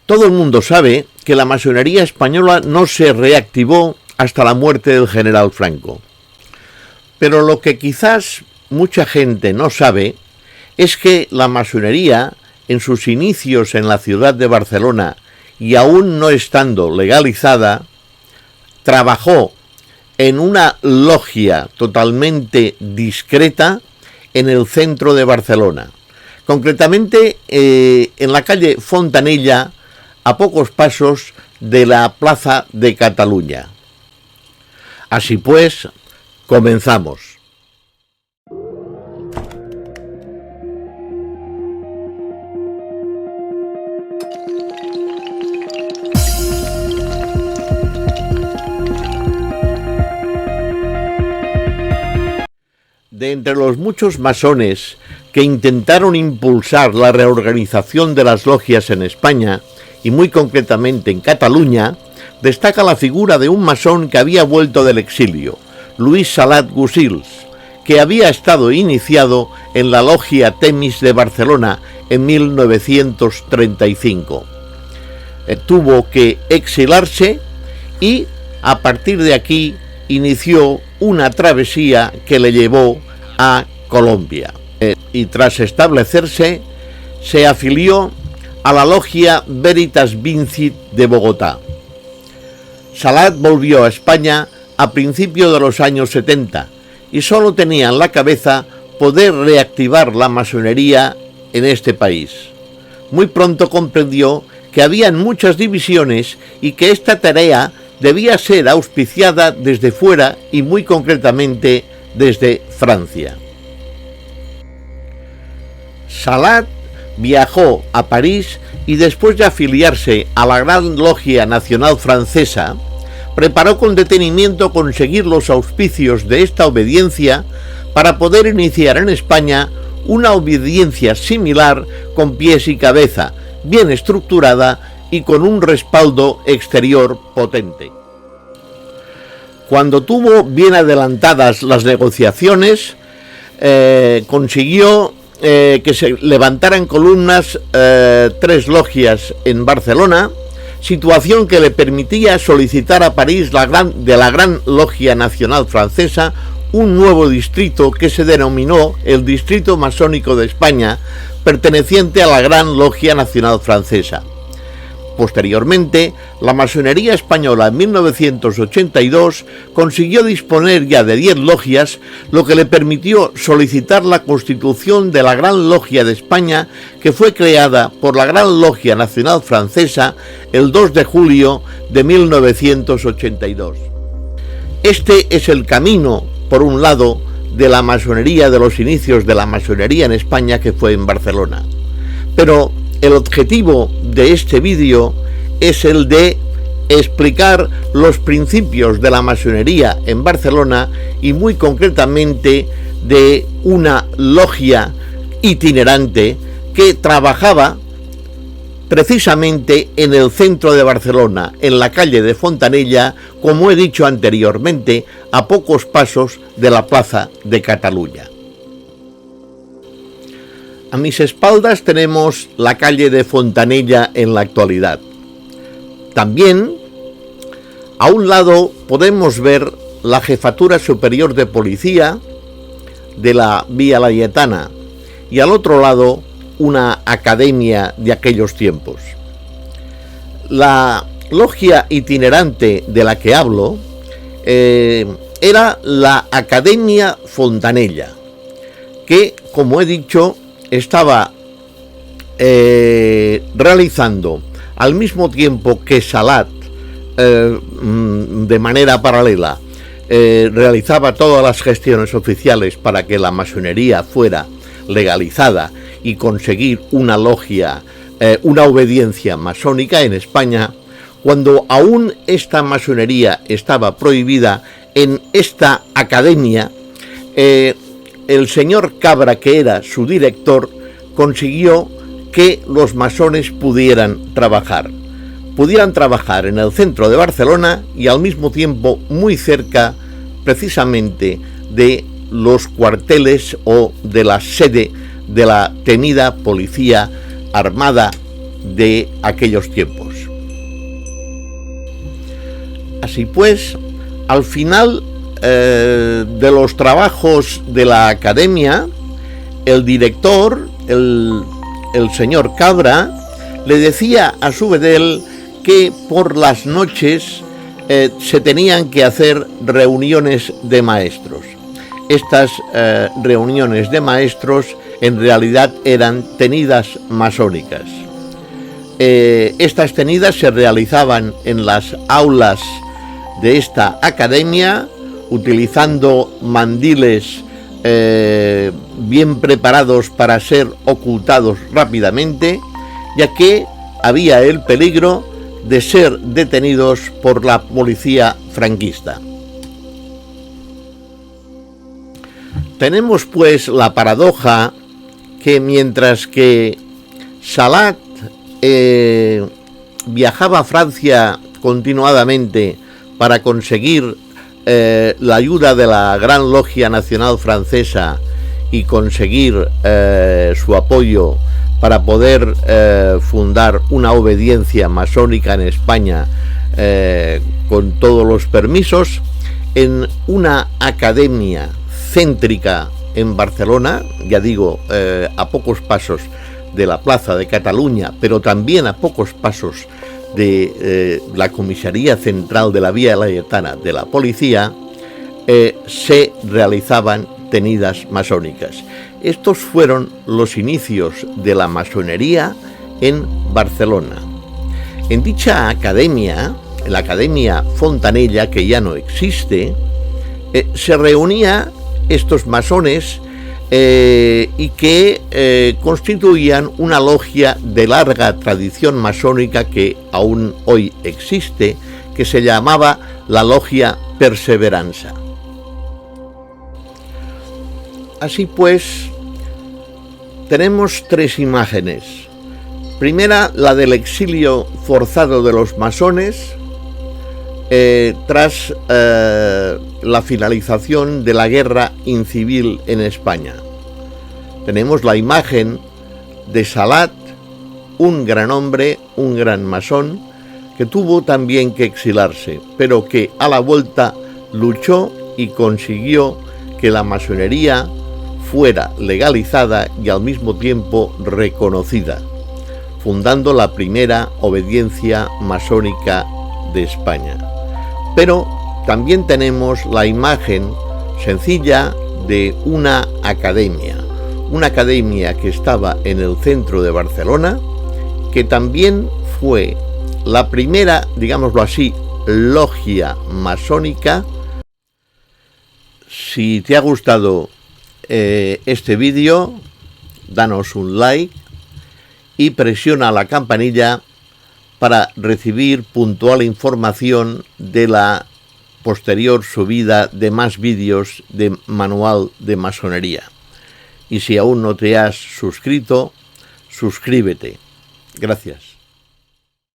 Todo el mundo sabe que la masonería española no se reactivó hasta la muerte del general Franco. Pero lo que quizás mucha gente no sabe es que la masonería, en sus inicios en la ciudad de Barcelona y aún no estando legalizada, trabajó en una logia totalmente discreta en el centro de Barcelona, concretamente en la calle Fontanella, a pocos pasos de la Plaza de Cataluña. Así pues, comenzamos. De entre los muchos masones que intentaron impulsar la reorganización de las logias en España, y muy concretamente en Cataluña, destaca la figura de un masón que había vuelto del exilio, Luis Salat Gusils, que había estado iniciado en la logia Temis de Barcelona en 1935. Tuvo que exilarse y a partir de aquí inició una travesía que le llevó a Colombia. Y tras establecerse, se afilió a la logia Veritas Vincit de Bogotá. Salat volvió a España a principios de los años 70 y solo tenía en la cabeza poder reactivar la masonería en este país. Muy pronto comprendió que habían muchas divisiones y que esta tarea debía ser auspiciada desde fuera y muy concretamente desde Francia. Salat viajó a París y después de afiliarse a la Gran Logia Nacional Francesa, preparó con detenimiento conseguir los auspicios de esta obediencia para poder iniciar en España una obediencia similar con pies y cabeza, bien estructurada y con un respaldo exterior potente. Cuando tuvo bien adelantadas las negociaciones, consiguió que se levantaran columnas 3 logias en Barcelona, situación que le permitía solicitar a París de la Gran Logia Nacional Francesa un nuevo distrito que se denominó el Distrito Masónico de España, perteneciente a la Gran Logia Nacional Francesa. Posteriormente, la masonería española en 1982 consiguió disponer ya de 10 logias, lo que le permitió solicitar la constitución de la Gran Logia de España, que fue creada por la Gran Logia Nacional Francesa el 2 de julio de 1982. Este es el camino, por un lado, de la masonería, de los inicios de la masonería en España, que fue en Barcelona. Pero el objetivo de este vídeo es el de explicar los principios de la masonería en Barcelona y muy concretamente de una logia itinerante que trabajaba precisamente en el centro de Barcelona, en la calle de Fontanella, como he dicho anteriormente, a pocos pasos de la Plaza de Cataluña. A mis espaldas tenemos la calle de Fontanella en la actualidad. También, a un lado podemos ver la Jefatura Superior de Policía de la Vía Layetana y al otro lado una academia de aquellos tiempos. La logia itinerante de la que hablo era la Academia Fontanella, que, como he dicho, estaba realizando al mismo tiempo que Salat, de manera paralela, realizaba todas las gestiones oficiales para que la masonería fuera legalizada y conseguir una logia, una obediencia masónica en España. Cuando aún esta masonería estaba prohibida en esta academia, el señor Cabra, que era su director, consiguió que los masones pudieran trabajar en el centro de Barcelona y al mismo tiempo muy cerca precisamente de los cuarteles o de la sede de la temida Policía Armada de aquellos tiempos. Así pues, al final de los trabajos de la academia, el director, el señor Cabra, le decía a su bedel que por las noches se tenían que hacer reuniones de maestros. Estas reuniones de maestros en realidad eran tenidas masónicas. Estas tenidas se realizaban en las aulas de esta academia, utilizando mandiles bien preparados para ser ocultados rápidamente, ya que había el peligro de ser detenidos por la policía franquista. Tenemos pues la paradoja que mientras que Salat viajaba a Francia continuadamente para conseguir la ayuda de la Gran Logia Nacional Francesa y conseguir su apoyo para poder fundar una obediencia masónica en España con todos los permisos, en una academia céntrica en Barcelona, ya digo, a pocos pasos de la Plaza de Cataluña, pero también a pocos pasos de la comisaría central de la Vía Laietana de la policía, se realizaban tenidas masónicas. Estos fueron los inicios de la masonería en Barcelona. En dicha academia, en la Academia Fontanella, que ya no existe, se reunía estos masones y que constituían una logia de larga tradición masónica que aún hoy existe, que se llamaba la Logia Perseveranza. Así pues, tenemos tres imágenes. Primera, la del exilio forzado de los masones tras la finalización de la guerra incivil en España. Tenemos la imagen de Salat, un gran hombre, un gran masón, que tuvo también que exilarse, pero que a la vuelta luchó y consiguió que la masonería fuera legalizada y al mismo tiempo reconocida, fundando la primera obediencia masónica de España. Pero también tenemos la imagen sencilla de una academia que estaba en el centro de Barcelona, que también fue la primera, digámoslo así, logia masónica. Si te ha gustado este vídeo, danos un like y presiona la campanilla para recibir puntual información de la posterior subida de más vídeos de manual de masonería. Y si aún no te has suscrito, suscríbete. Gracias.